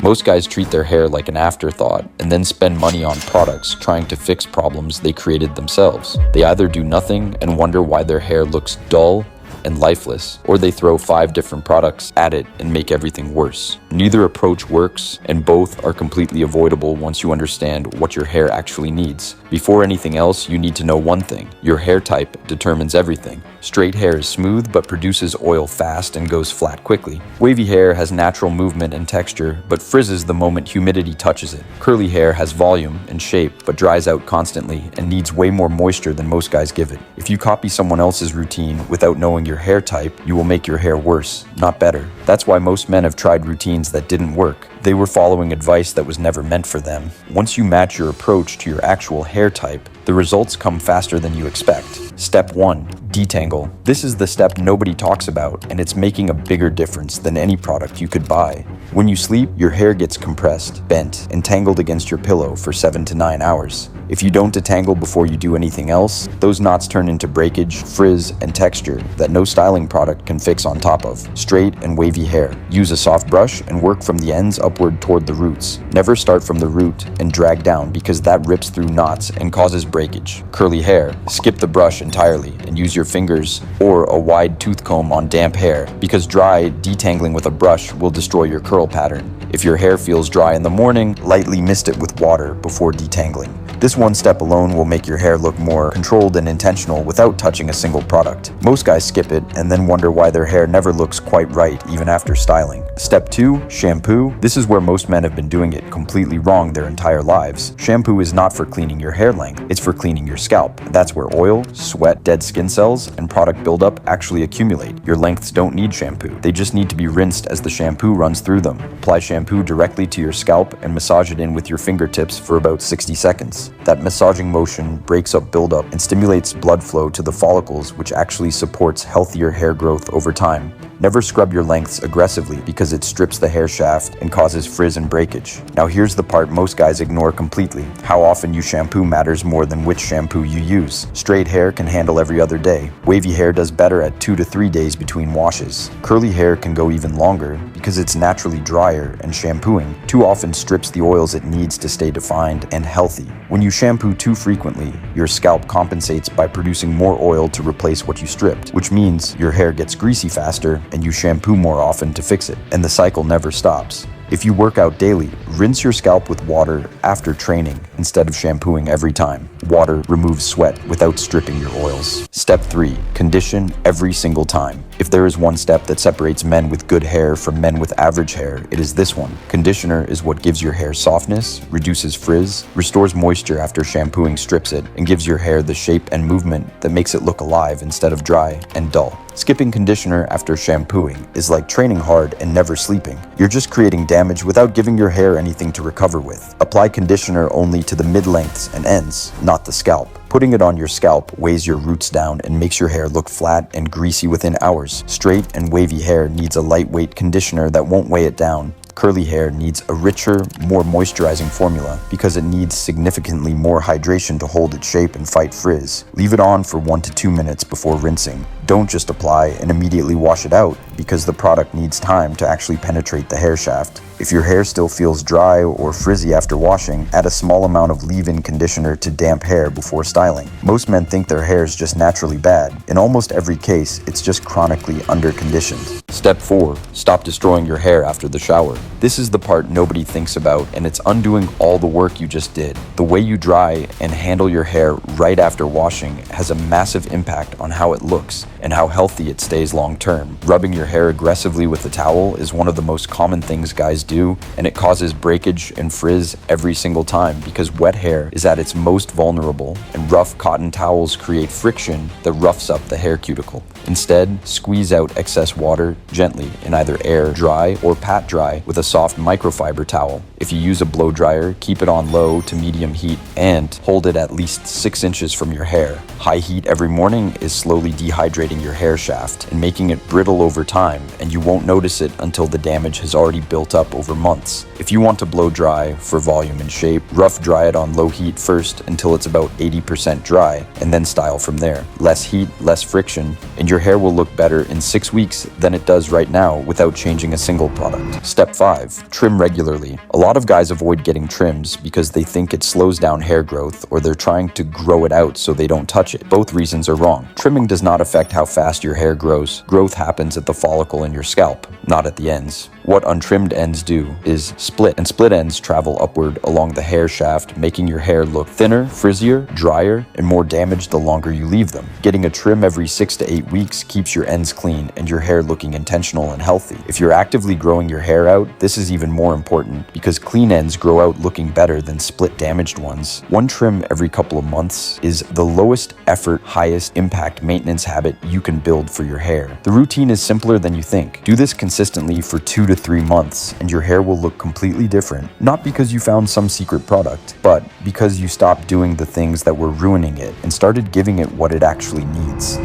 Most guys treat their hair like an afterthought and then spend money on products trying to fix problems they created themselves. They either do nothing and wonder why their hair looks dull and lifeless, or they throw 5 different products at it and make everything worse. Neither approach works, and both are completely avoidable once you understand what your hair actually needs. Before anything else, you need to know one thing: your hair type determines everything. Straight hair is smooth but produces oil fast and goes flat quickly. Wavy hair has natural movement and texture but frizzes the moment humidity touches it. Curly hair has volume and shape but dries out constantly and needs way more moisture than most guys give it. If you copy someone else's routine without knowing your hair type, you will make your hair worse, not better. That's why most men have tried routines that didn't work. They were following advice that was never meant for them. Once you match your approach to your actual hair type, the results come faster than you expect. Step 1. Detangle. This is the step nobody talks about, and it's making a bigger difference than any product you could buy. When you sleep, your hair gets compressed, bent, and tangled against your pillow for 7 to 9 hours. If you don't detangle before you do anything else, those knots turn into breakage, frizz, and texture that no styling product can fix on top of. Straight and wavy hair. Use a soft brush and work from the ends upward toward the roots. Never start from the root and drag down because that rips through knots and causes breakage. Curly hair. Skip the brush entirely and use your fingers or a wide tooth comb on damp hair because dry, detangling with a brush will destroy your curl pattern. If your hair feels dry in the morning, lightly mist it with water before detangling. This one step alone will make your hair look more controlled and intentional without touching a single product. Most guys skip it and then wonder why their hair never looks quite right even after styling. Step 2. Shampoo. This is where most men have been doing it completely wrong their entire lives. Shampoo is not for cleaning your hair length, it's for cleaning your scalp. That's where oil, sweat, dead skin cells, and product buildup actually accumulate. Your lengths don't need shampoo. They just need to be rinsed as the shampoo runs through them. Apply shampoo directly to your scalp and massage it in with your fingertips for about 60 seconds. That massaging motion breaks up buildup and stimulates blood flow to the follicles, which actually supports healthier hair growth over time. Never scrub your lengths aggressively because it strips the hair shaft and causes frizz and breakage. Now here's the part most guys ignore completely. How often you shampoo matters more than which shampoo you use. Straight hair can handle every other day. Wavy hair does better at 2 to 3 days between washes. Curly hair can go even longer because it's naturally drier, and shampooing too often strips the oils it needs to stay defined and healthy. When you shampoo too frequently, your scalp compensates by producing more oil to replace what you stripped, which means your hair gets greasy faster and you shampoo more often to fix it, and the cycle never stops. If you work out daily, rinse your scalp with water after training instead of shampooing every time. Water removes sweat without stripping your oils. Step 3. Condition every single time. If there is one step that separates men with good hair from men with average hair, it is this one. Conditioner is what gives your hair softness, reduces frizz, restores moisture after shampooing strips it, and gives your hair the shape and movement that makes it look alive instead of dry and dull. Skipping conditioner after shampooing is like training hard and never sleeping. You're just creating damage without giving your hair anything to recover with. Apply conditioner only to the mid-lengths and ends, not the scalp. Putting it on your scalp weighs your roots down and makes your hair look flat and greasy within hours. Straight and wavy hair needs a lightweight conditioner that won't weigh it down. Curly hair needs a richer, more moisturizing formula because it needs significantly more hydration to hold its shape and fight frizz. Leave it on for 1 to 2 minutes before rinsing. Don't just apply and immediately wash it out because the product needs time to actually penetrate the hair shaft. If your hair still feels dry or frizzy after washing, add a small amount of leave-in conditioner to damp hair before styling. Most men think their hair is just naturally bad. In almost every case, it's just chronically under-conditioned. Step 4. Stop destroying your hair after the shower. This is the part nobody thinks about, and it's undoing all the work you just did. The way you dry and handle your hair right after washing has a massive impact on how it looks and how healthy it stays long-term. Rubbing your hair aggressively with a towel is one of the most common things guys do, and it causes breakage and frizz every single time because wet hair is at its most vulnerable, and rough cotton towels create friction that roughs up the hair cuticle. Instead, squeeze out excess water gently in either air dry or pat dry with a soft microfiber towel. If you use a blow dryer, keep it on low to medium heat and hold it at least 6 inches from your hair. High heat every morning is slowly dehydrating damaging your hair shaft and making it brittle over time, and you won't notice it until the damage has already built up over months. If you want to blow dry for volume and shape, rough dry it on low heat first until it's about 80% dry, and then style from there. Less heat, less friction, and your hair will look better in 6 weeks than it does right now without changing a single product. Step 5. Trim regularly. A lot of guys avoid getting trims because they think it slows down hair growth, or they're trying to grow it out so they don't touch it. Both reasons are wrong. Trimming does not affect how fast your hair grows. Growth happens at the follicle in your scalp, not at the ends. What untrimmed ends do is split, and split ends travel upward along the hair shaft, making your hair look thinner, frizzier, drier, and more damaged the longer you leave them. Getting a trim every 6 to 8 weeks keeps your ends clean and your hair looking intentional and healthy. If you're actively growing your hair out, this is even more important because clean ends grow out looking better than split damaged ones. One trim every couple of months is the lowest effort, highest impact maintenance habit you can build for your hair. The routine is simpler than you think. Do this consistently for 2 to 3 months and your hair will look completely different. Not because you found some secret product, but because you stopped doing the things that were ruining it and started giving it what it actually needs.